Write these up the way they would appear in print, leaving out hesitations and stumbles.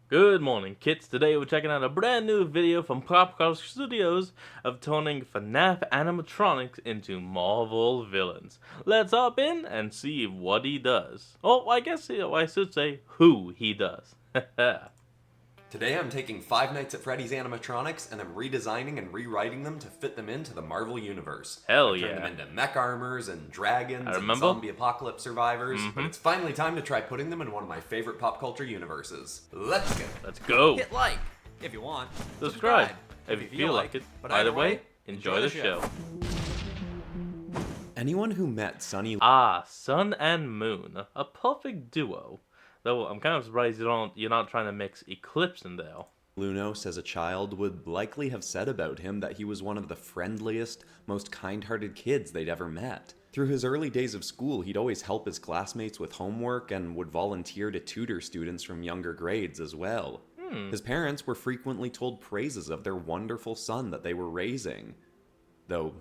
Good morning, kids. Today we're checking out a brand new video from Pop Culture Studios of turning FNAF animatronics into Marvel villains. Let's hop in and see what he does. Oh, I should say who he does. Today I'm taking Five Nights at Freddy's animatronics and I'm redesigning and rewriting them to fit them into the Marvel Universe. Hell I've turned them yeah. into mech armors and I dragons and remember. zombie apocalypse survivors, but it's finally time to try putting them in one of my favorite pop culture universes. Let's go! Let's go. Hit like if you want. Subscribe if you feel like it. But Either way, enjoy the show. Anyone who met Sunny Sun and Moon, a perfect duo. Though I'm kind of surprised you're not trying to mix Eclipse in there. Lunos as a child would likely have said about him that he was one of the friendliest, most kind-hearted kids they'd ever met. Through his early days of school, he'd always help his classmates with homework and would volunteer to tutor students from younger grades as well. His parents were frequently told praises of their wonderful son that they were raising. Though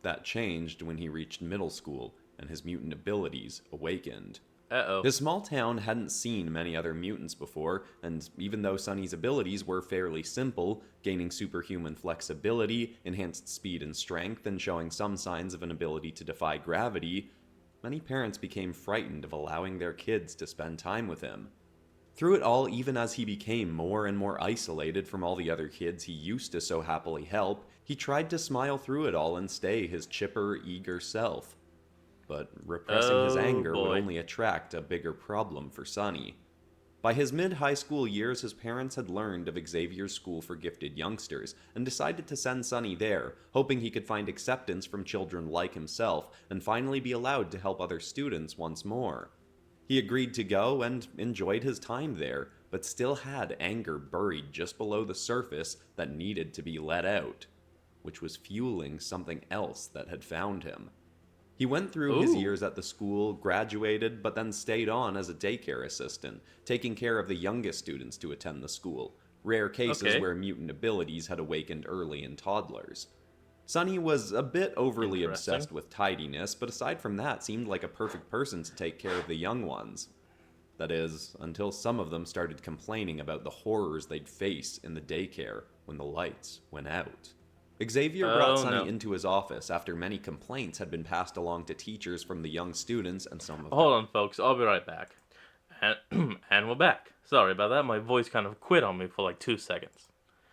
that changed when he reached middle school and his mutant abilities awakened. Uh-oh. This small town hadn't seen many other mutants before, and even though Sunny's abilities were fairly simple, gaining superhuman flexibility, enhanced speed and strength, and showing some signs of an ability to defy gravity, many parents became frightened of allowing their kids to spend time with him. Through it all, even as he became more and more isolated from all the other kids he used to so happily help, he tried to smile through it all and stay his chipper, eager self. But repressing his anger would only attract a bigger problem for Sunny. By his mid-high school years, his parents had learned of Xavier's School for Gifted Youngsters and decided to send Sunny there, hoping he could find acceptance from children like himself and finally be allowed to help other students once more. He agreed to go and enjoyed his time there, but still had anger buried just below the surface that needed to be let out, which was fueling something else that had found him. He went through his years at the school, graduated, but then stayed on as a daycare assistant, taking care of the youngest students to attend the school, rare cases where mutant abilities had awakened early in toddlers. Sunny was a bit overly obsessed with tidiness, but aside from that, seemed like a perfect person to take care of the young ones. That is, until some of them started complaining about the horrors they'd face in the daycare when the lights went out. Xavier brought Sunny into his office after many complaints had been passed along to teachers from the young students and some of them. Hold on, folks. I'll be right back. And we're back. Sorry about that. My voice kind of quit on me for like 2 seconds.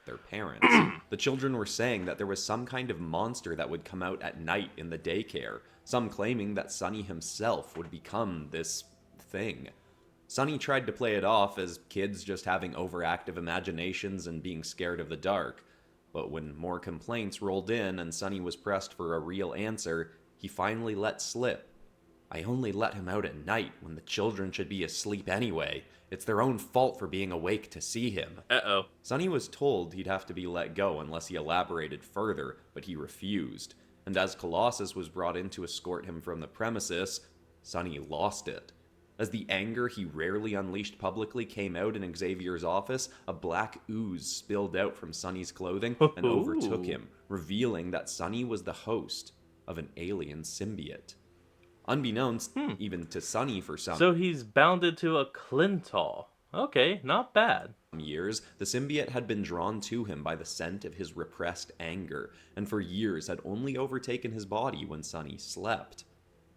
Their parents. The children were saying that there was some kind of monster that would come out at night in the daycare, some claiming that Sunny himself would become this thing. Sunny tried to play it off as kids just having overactive imaginations and being scared of the dark. But when more complaints rolled in and Sunny was pressed for a real answer, he finally let slip. I only let him out at night when the children should be asleep anyway. It's their own fault for being awake to see him. Uh-oh. Sunny was told he'd have to be let go unless he elaborated further, but he refused. And as Colossus was brought in to escort him from the premises, Sunny lost it. As the anger he rarely unleashed publicly came out in Xavier's office, a black ooze spilled out from Sunny's clothing and overtook him, revealing that Sunny was the host of an alien symbiote. Unbeknownst, even to Sunny for some So he's bounded to a Clintar. Okay, not bad. years, the symbiote had been drawn to him by the scent of his repressed anger, and for years had only overtaken his body when Sunny slept.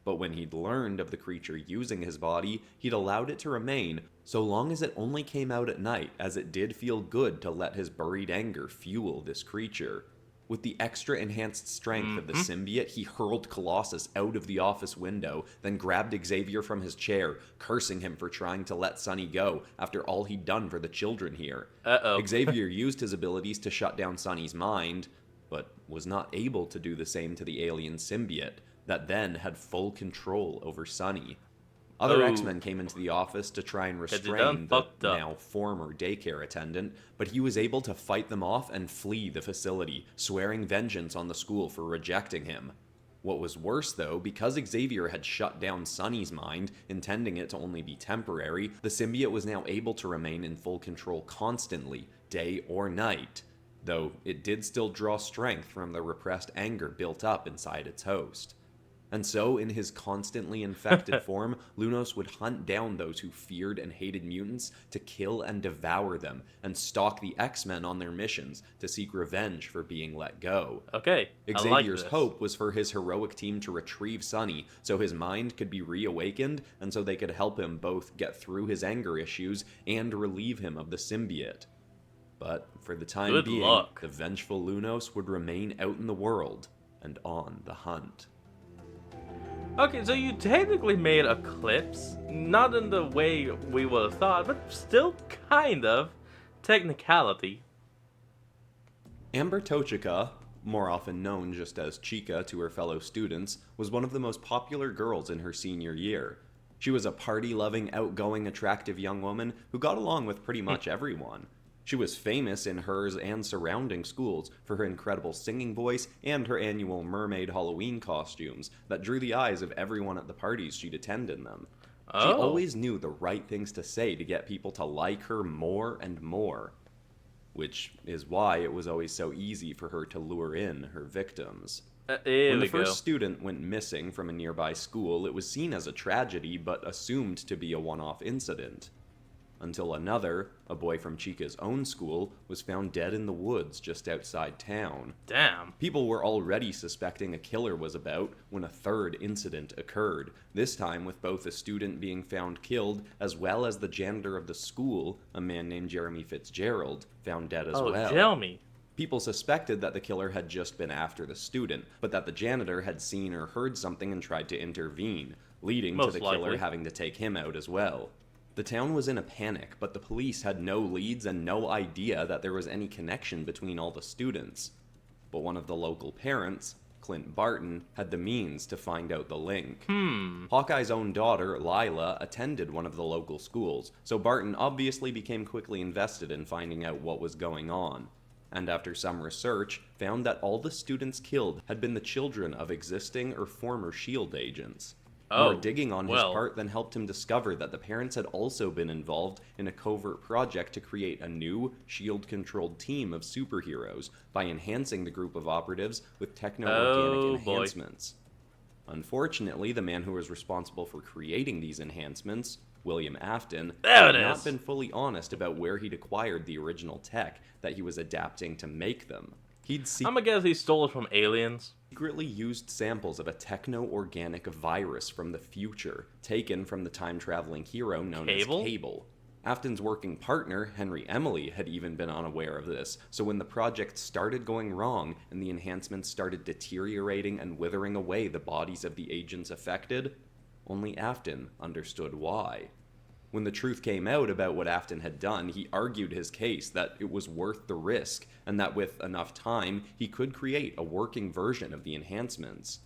But when he'd learned of the creature using his body, he'd allowed it to remain, so long as it only came out at night, as it did feel good to let his buried anger fuel this creature. With the extra enhanced strength of the symbiote, he hurled Colossus out of the office window, then grabbed Xavier from his chair, cursing him for trying to let Sunny go after all he'd done for the children here. Xavier used his abilities to shut down Sunny's mind, but was not able to do the same to the alien symbiote, that then had full control over Sunny. Other X-Men came into the office to try and restrain the now former daycare attendant, but he was able to fight them off and flee the facility, swearing vengeance on the school for rejecting him. What was worse though, because Xavier had shut down Sunny's mind, intending it to only be temporary, the symbiote was now able to remain in full control constantly, day or night, though it did still draw strength from the repressed anger built up inside its host. And so, in his constantly infected form, Lunos would hunt down those who feared and hated mutants to kill and devour them, and stalk the X-Men on their missions to seek revenge for being let go. Okay, I like Xavier's this. hope was for his heroic team to retrieve Sonny so his mind could be reawakened and so they could help him both get through his anger issues and relieve him of the symbiote. But for the time Good being, luck. the vengeful Lunos would remain out in the world and on the hunt. Okay, so you technically made Eclipse, not in the way we would have thought, but still kind of technicality. Amber Tochika, more often known just as Chica to her fellow students, was one of the most popular girls in her senior year. She was a party-loving, outgoing, attractive young woman who got along with pretty much everyone. She was famous in hers and surrounding schools for her incredible singing voice and her annual mermaid Halloween costumes that drew the eyes of everyone at the parties she'd attend in them. She Oh. always knew the right things to say to get people to like her more and more, which is why it was always so easy for her to lure in her victims. Here When we the first go. student went missing from a nearby school, it was seen as a tragedy but assumed to be a one-off incident. Until another, a boy from Chica's own school, was found dead in the woods just outside town. Damn. People were already suspecting a killer was about when a third incident occurred, this time with both a student being found killed as well as the janitor of the school, a man named Jeremy Fitzgerald, found dead as well. Jeremy. People suspected that the killer had just been after the student, but that the janitor had seen or heard something and tried to intervene, leading to Most the killer likely. having to take him out as well. The town was in a panic, but the police had no leads and no idea that there was any connection between all the students. But one of the local parents, Clint Barton, had the means to find out the link. Hawkeye's own daughter, Lila, attended one of the local schools, so Barton obviously became quickly invested in finding out what was going on. And after some research, found that all the students killed had been the children of existing or former SHIELD agents. More digging on his part then helped him discover that the parents had also been involved in a covert project to create a new, SHIELD-controlled team of superheroes by enhancing the group of operatives with techno-organic enhancements. Unfortunately, the man who was responsible for creating these enhancements, William Afton, had not been fully honest about where he'd acquired the original tech that he was adapting to make them. I'm gonna guess he stole it from aliens. Secretly used samples of a techno-organic virus from the future, taken from the time-traveling hero known as Cable. Afton's working partner, Henry Emily, had even been unaware of this, so when the project started going wrong and the enhancements started deteriorating and withering away the bodies of the agents affected, only Afton understood why. When the truth came out about what Afton had done, he argued his case that it was worth the risk, and that with enough time, he could create a working version of the enhancements.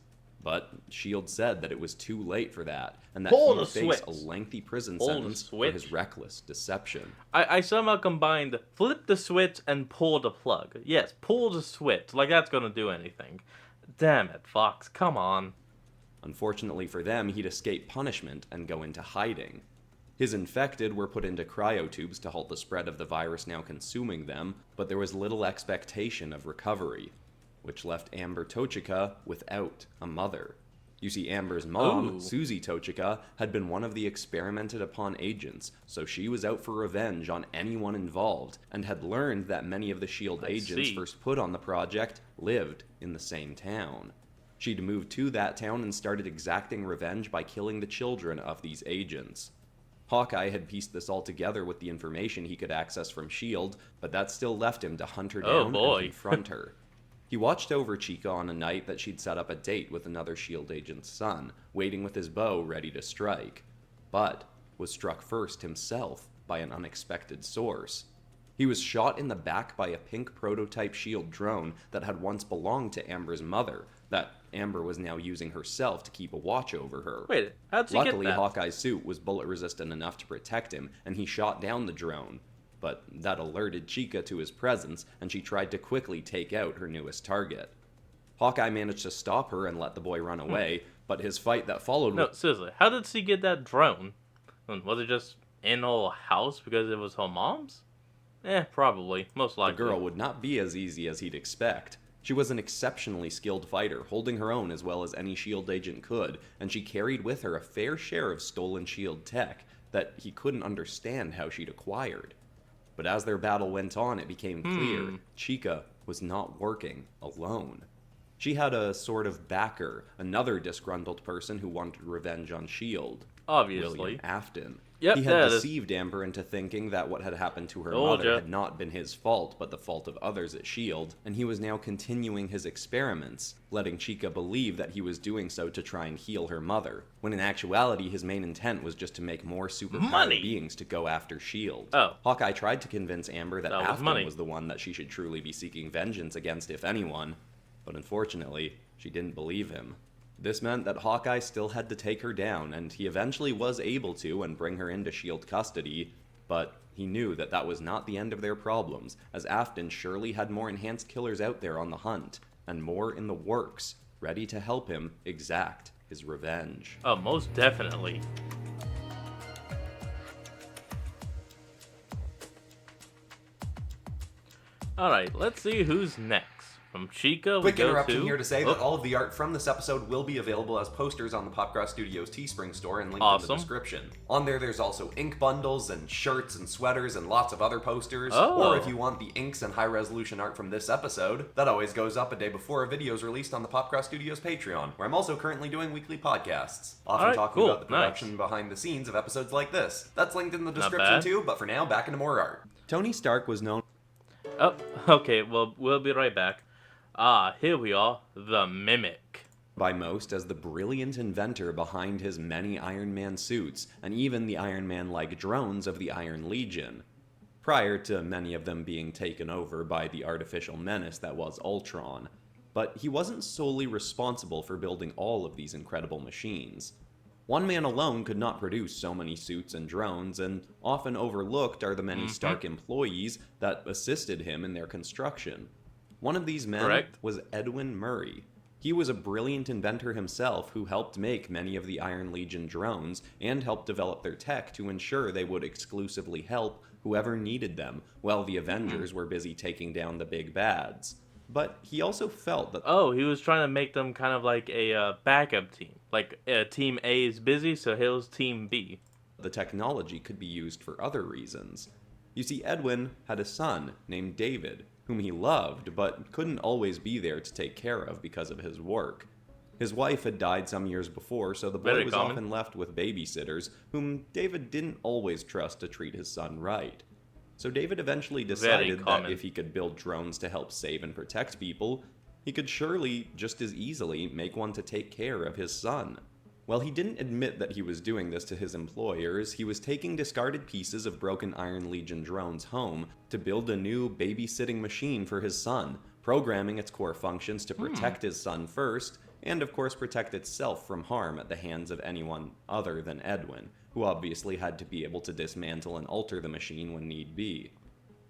But SHIELD said that it was too late for that, and that he would face a lengthy prison sentence for his reckless deception. I somehow combined flip the switch and pull the plug. Yes, pull the switch, like that's gonna do anything. Damn it, Fox, come on. Unfortunately for them, he'd escape punishment and go into hiding. His infected were put into cryotubes to halt the spread of the virus now consuming them, but there was little expectation of recovery, which left Amber Tochika without a mother. You see, Amber's mom, Susie Tochika, had been one of the experimented upon agents, so she was out for revenge on anyone involved, and had learned that many of the SHIELD agents first put on the project lived in the same town. She'd moved to that town and started exacting revenge by killing the children of these agents. Hawkeye had pieced this all together with the information he could access from SHIELD, but that still left him to hunt her down and confront her. He watched over Chica on a night that she'd set up a date with another SHIELD agent's son, waiting with his bow ready to strike, but was struck first himself by an unexpected source. He was shot in the back by a pink prototype SHIELD drone that had once belonged to Amber's mother, that Amber was now using herself to keep a watch over her. Wait, how'd she get that? Luckily, Hawkeye's suit was bullet-resistant enough to protect him, and he shot down the drone. But that alerted Chica to his presence, and she tried to quickly take out her newest target. Hawkeye managed to stop her and let the boy run away, but his fight that followed... No, seriously, how did she get that drone? Was it just in her house because it was her mom's? Probably. Most likely. The girl would not be as easy as he'd expect. She was an exceptionally skilled fighter, holding her own as well as any S.H.I.E.L.D. agent could, and she carried with her a fair share of stolen S.H.I.E.L.D. tech that he couldn't understand how she'd acquired. But as their battle went on, it became clear Chica was not working alone. She had a sort of backer, another disgruntled person who wanted revenge on S.H.I.E.L.D. Obviously. William Afton. Yep, he had deceived Amber into thinking that what had happened to her mother had not been his fault, but the fault of others at S.H.I.E.L.D., and he was now continuing his experiments, letting Chica believe that he was doing so to try and heal her mother, when in actuality his main intent was just to make more superpowered beings to go after S.H.I.E.L.D. Hawkeye tried to convince Amber that Afton was the one that she should truly be seeking vengeance against, if anyone, but unfortunately, she didn't believe him. This meant that Hawkeye still had to take her down, and he eventually was able to and bring her into S.H.I.E.L.D. custody, but he knew that that was not the end of their problems, as Afton surely had more enhanced killers out there on the hunt, and more in the works, ready to help him exact his revenge. Oh, most definitely. Alright, let's see who's next. From Chica, Quick interruption here to say that all of the art from this episode will be available as posters on the Popcross Studios Teespring store and linked in the description. On there's also ink bundles and shirts and sweaters and lots of other posters. Or if you want the inks and high-resolution art from this episode, that always goes up a day before a video is released on the Popcross Studios Patreon, where I'm also currently doing weekly podcasts, often talking about the production behind the scenes of episodes like this. That's linked in the description too, but for now, back into more art. Tony Stark was known... Oh, okay, well, we'll be right back. Ah, here we are, the Mimic. By most as the brilliant inventor behind his many Iron Man suits, and even the Iron Man-like drones of the Iron Legion, prior to many of them being taken over by the artificial menace that was Ultron. But he wasn't solely responsible for building all of these incredible machines. One man alone could not produce so many suits and drones, and often overlooked are the many Stark employees that assisted him in their construction. One of these men was Edwin Murray. He was a brilliant inventor himself who helped make many of the Iron Legion drones and helped develop their tech to ensure they would exclusively help whoever needed them, while the Avengers were busy taking down the big bads. But he also felt that... Oh, he was trying to make them kind of like a backup team. Like, Team A is busy, so here's Team B. The technology could be used for other reasons. You see, Edwin had a son named David, whom he loved, but couldn't always be there to take care of because of his work. His wife had died some years before, so the boy was often left with babysitters, whom David didn't always trust to treat his son right. So David eventually decided that if he could build drones to help save and protect people, he could surely just as easily make one to take care of his son. While he didn't admit that he was doing this to his employers, he was taking discarded pieces of broken Iron Legion drones home to build a new babysitting machine for his son, programming its core functions to protect his son first, and of course protect itself from harm at the hands of anyone other than Edwin, who obviously had to be able to dismantle and alter the machine when need be.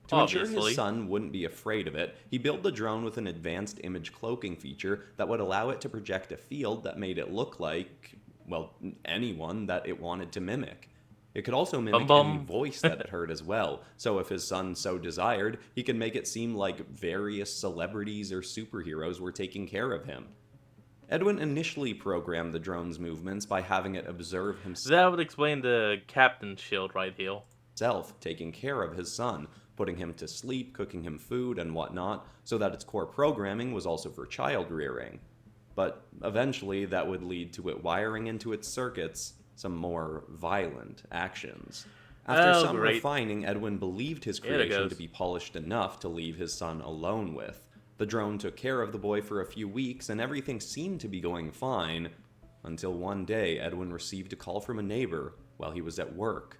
To ensure his son wouldn't be afraid of it, he built the drone with an advanced image cloaking feature that would allow it to project a field that made it look like, well, anyone that it wanted to mimic. It could also mimic any voice that it heard as well, so if his son so desired, he could make it seem like various celebrities or superheroes were taking care of him. Edwin initially programmed the drone's movements by having it observe himself. That would explain the Captain's shield right here. Taking care of his son, putting him to sleep, cooking him food, and whatnot, so that its core programming was also for child rearing. But eventually that would lead to it wiring into its circuits some more violent actions. After some refining, Edwin believed his creation to be polished enough to leave his son alone with. The drone took care of the boy for a few weeks, and everything seemed to be going fine, until one day Edwin received a call from a neighbor while he was at work.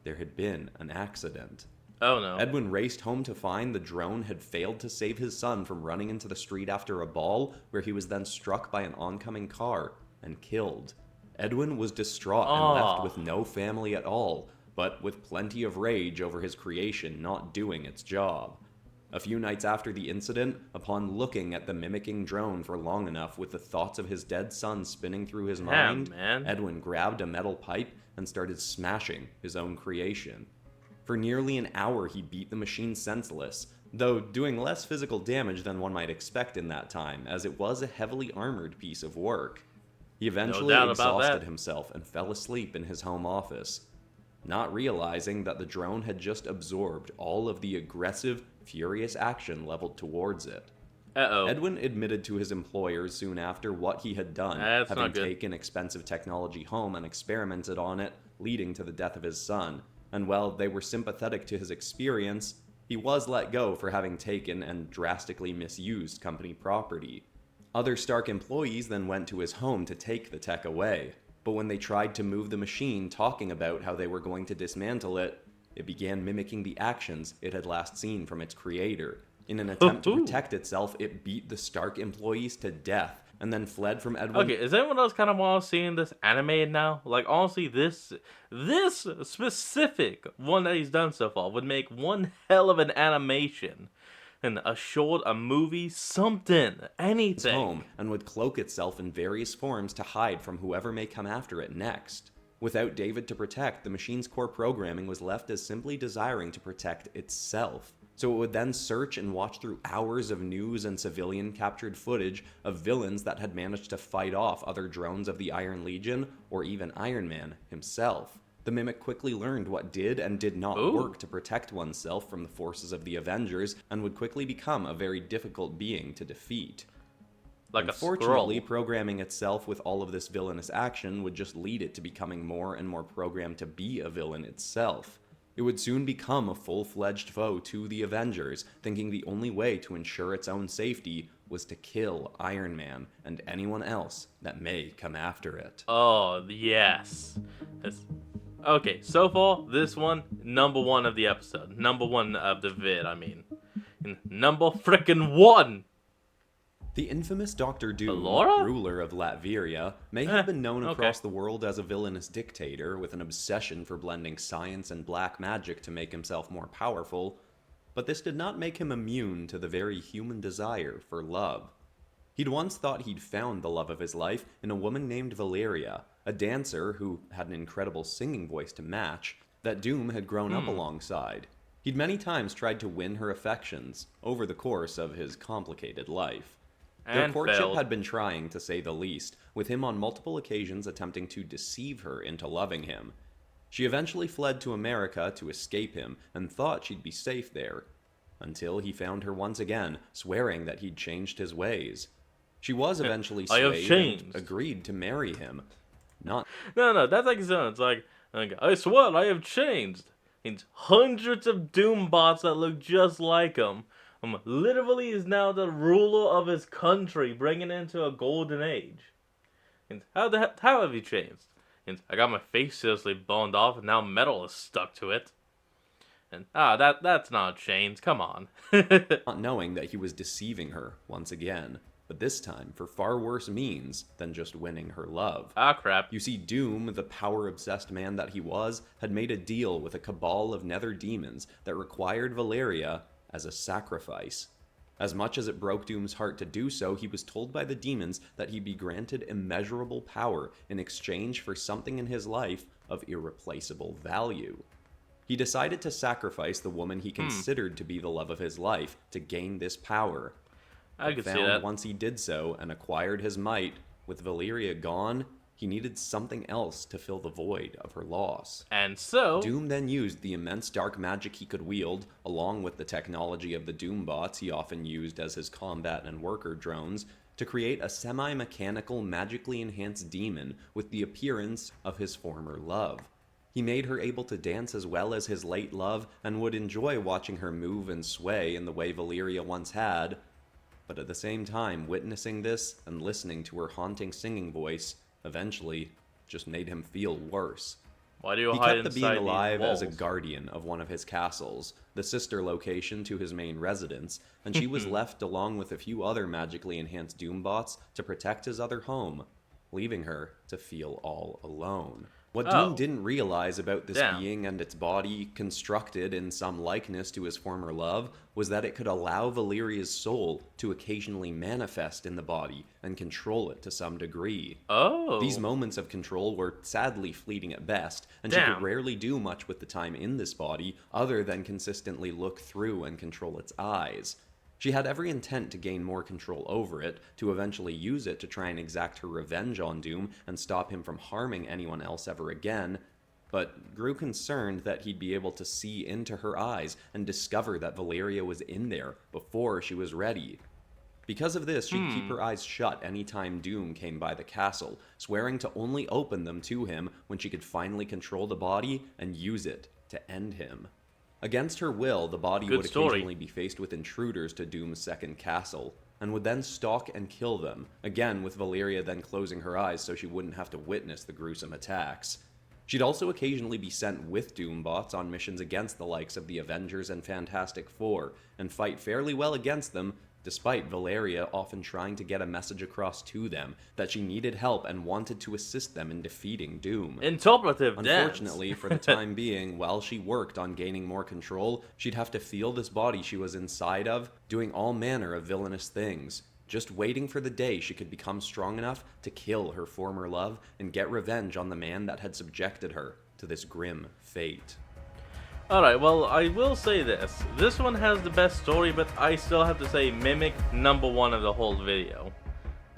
There had been an accident. Oh no. Edwin raced home to find the drone had failed to save his son from running into the street after a ball, where he was then struck by an oncoming car and killed. Edwin was distraught and left with no family at all, but with plenty of rage over his creation not doing its job. A few nights after the incident, upon looking at the mimicking drone for long enough with the thoughts of his dead son spinning through his mind, Edwin grabbed a metal pipe and started smashing his own creation. For nearly an hour he beat the machine senseless, though doing less physical damage than one might expect in that time, as it was a heavily armored piece of work. He No eventually doubt about exhausted that. himself and fell asleep in his home office, not realizing that the drone had just absorbed all of the aggressive, furious action leveled towards it. Uh-oh. Edwin admitted to his employers soon after what he had done, That's having not good. taken expensive technology home and experimented on it, leading to the death of his son. And while they were sympathetic to his experience, he was let go for having taken and drastically misused company property. Other Stark employees then went to his home to take the tech away, but when they tried to move the machine, talking about how they were going to dismantle it, it began mimicking the actions it had last seen from its creator. In an attempt to protect itself, it beat the Stark employees to death and then fled from Edwin. Okay, is anyone else kind of want to seeing this animated now? Like, honestly, this specific one that he's done so far would make one hell of an animation. And a short, a movie, something, anything. Home and would cloak itself in various forms to hide from whoever may come after it next. Without David to protect, the machine's core programming was left as simply desiring to protect itself. So it would then search and watch through hours of news and civilian captured footage of villains that had managed to fight off other drones of the Iron Legion or even Iron Man himself. The Mimic quickly learned what did and did not work to protect oneself from the forces of the Avengers and would quickly become a very difficult being to defeat. Like Unfortunately, a scroll. programming itself with all of this villainous action would just lead it to becoming more and more programmed to be a villain itself. It would soon become a full-fledged foe to the Avengers, thinking the only way to ensure its own safety was to kill Iron Man and anyone else that may come after it. Oh, yes. Okay, so far, this one, number one of the episode. Number one of the vid, I mean. Number frickin' one! The infamous Dr. Doom, Laura? ruler of Latveria, may have been known across the world as a villainous dictator with an obsession for blending science and black magic to make himself more powerful, but this did not make him immune to the very human desire for love. He'd once thought he'd found the love of his life in a woman named Valeria, a dancer who had an incredible singing voice to match, that Doom had grown up alongside. He'd many times tried to win her affections over the course of his complicated life. Their And courtship failed. had been trying, to say the least, with him on multiple occasions attempting to deceive her into loving him. She eventually fled to America to escape him and thought she'd be safe there, until he found her once again, swearing that he'd changed his ways. She was eventually I have swayed changed. and agreed to marry him. Not No, that's like so. It's like, I swear I have changed. It's hundreds of Doom bots that look just like him. Literally is now the ruler of his country, bringing it into a golden age. And how have you changed? And I got my face seriously burned off, and now metal is stuck to it. And that's not a change. Come on. not knowing that he was deceiving her once again, but this time for far worse means than just winning her love. Ah, crap. You see, Doom, the power-obsessed man that he was, had made a deal with a cabal of nether demons that required Valeria as a sacrifice. As much as it broke Doom's heart to do so, he was told by the demons that he'd be granted immeasurable power in exchange for something in his life of irreplaceable value. He decided to sacrifice the woman he considered to be the love of his life to gain this power. I But could see found that. once he did so and acquired his might, with Valeria gone, he needed something else to fill the void of her loss. And so, Doom then used the immense dark magic he could wield, along with the technology of the Doom bots he often used as his combat and worker drones, to create a semi-mechanical, magically enhanced demon with the appearance of his former love. He made her able to dance as well as his late love, and would enjoy watching her move and sway in the way Valeria once had, but at the same time, witnessing this and listening to her haunting singing voice eventually just made him feel worse. why do you He hide kept the inside being these alive as a walls? guardian of one of his castles, the sister location to his main residence, and she was left along with a few other magically enhanced Doombots to protect his other home, leaving her to feel all alone. What Doom Oh, didn't realize about this damn. being and its body, constructed in some likeness to his former love, was that it could allow Valeria's soul to occasionally manifest in the body and control it to some degree. These Oh, moments of control were sadly fleeting at best, and she could damn. rarely do much with the time in this body other than consistently look through and control its eyes. She had every intent to gain more control over it, to eventually use it to try and exact her revenge on Doom and stop him from harming anyone else ever again, but grew concerned that he'd be able to see into her eyes and discover that Valeria was in there before she was ready. Because of this, she'd keep her eyes shut anytime Doom came by the castle, swearing to only open them to him when she could finally control the body and use it to end him. Against her will, the body Good would story. occasionally be faced with intruders to Doom's second castle, and would then stalk and kill them, again with Valeria then closing her eyes so she wouldn't have to witness the gruesome attacks. She'd also occasionally be sent with Doombots on missions against the likes of the Avengers and Fantastic Four, and fight fairly well against them, despite Valeria often trying to get a message across to them that she needed help and wanted to assist them in defeating Doom. Interpretive dance. Unfortunately, for the time being, while she worked on gaining more control, she'd have to feel this body she was inside of, doing all manner of villainous things, just waiting for the day she could become strong enough to kill her former love and get revenge on the man that had subjected her to this grim fate. Alright, well, I will say this. This one has the best story, but I still have to say Mimic #1 of the whole video.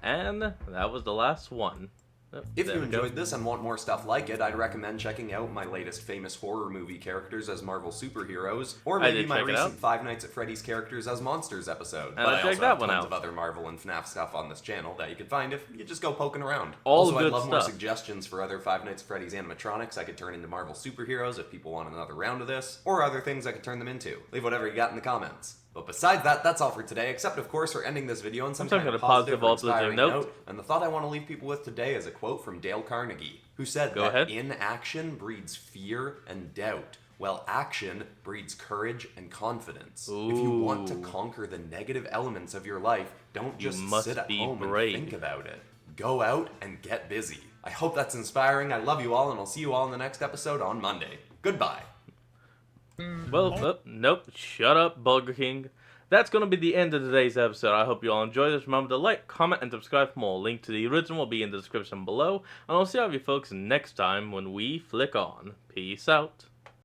And that was the last one. Oh, If there you we go. enjoyed this and want more stuff like it, I'd recommend checking out my latest famous horror movie characters as Marvel superheroes, or I maybe did my check it recent out. Five Nights at Freddy's characters as monsters episode. And But I I checked also that have one tons out. of other Marvel and FNAF stuff on this channel that you can find if you just go poking around. All Also, good I'd love more stuff. suggestions for other Five Nights at Freddy's animatronics I could turn into Marvel superheroes if people want another round of this, or other things I could turn them into. Leave whatever you got in the comments. But besides that, that's all for today, except of course for ending this video on some Some kind kind of of positive or positive, uplifting inspiring note. note. And the thought I want to leave people with today is a quote from Dale Carnegie, who said Go that ahead. inaction breeds fear and doubt, while action breeds courage and confidence. If you want to Ooh. conquer the negative elements of your life, don't You just must sit at be home brave. and think about it. Go out and get busy. I hope that's inspiring. I love you all, and I'll see you all in the next episode on Monday. Goodbye. Well, nope. Shut up, Burger King. That's going to be the end of today's episode. I hope you all enjoyed this. Remember to like, comment, and subscribe for more. Link to the original will be in the description below. And I'll see all of you folks next time when we flick on. Peace out.